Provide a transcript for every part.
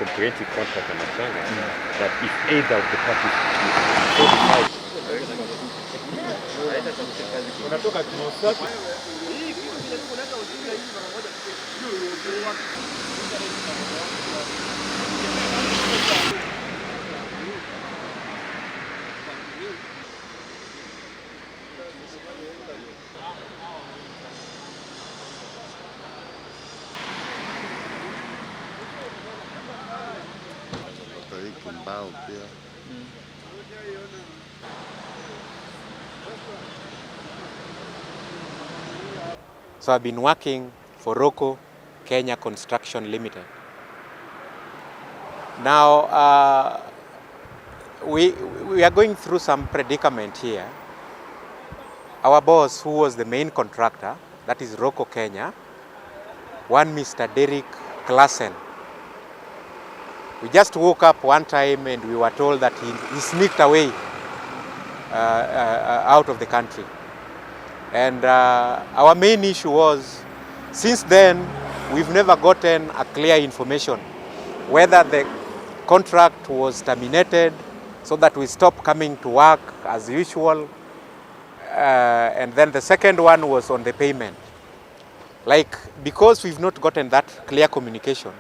comprehensive contract anasanga that if either of the parties is So I've been working for Rokoh Kenya Construction Limited. Now we are going through some predicament here. Our boss, who was the main contractor, that is Rokoh Kenya, one Mr. Derek Klassen. We just woke up one time and we were told that he sneaked away out of the country. And our main issue was, since then, we've never gotten a clear information whether the contract was terminated so that we stop coming to work as usual. And then the second one was on the payment. Like, because we've not gotten that clear communication,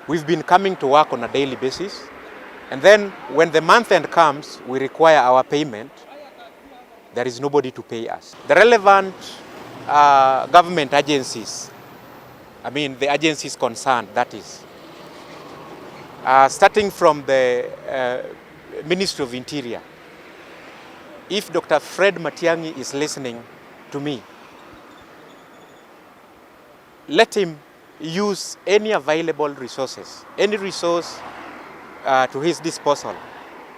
we've been coming to work on a daily basis. And then when the month end comes, we require our payment. There is nobody to pay us. The relevant government agencies, I mean the agencies concerned, that is, starting from the Ministry of Interior. If Dr. Fred Matiang'i is listening to me, let him use any available resources, any resource to his disposal,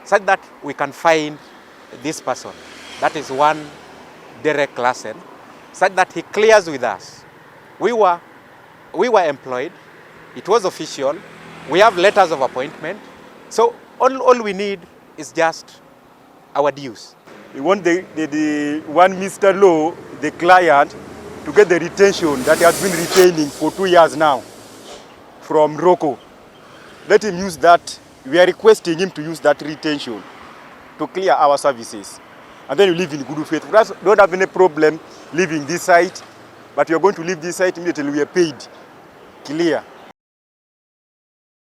such that we can find this person. That is one Derek Klassen, such that he clears with us. We were employed, it was official, we have letters of appointment, so all we need is just our dues. We want the one Mr. Law, the client, to get the retention that he has been retaining for 2 years now from Rokoh. Let him use that. We are requesting him to use that retention to clear our services. And then you live in good faith. We don't have any problem leaving this site, but we are going to leave this site immediately we are paid. Clear.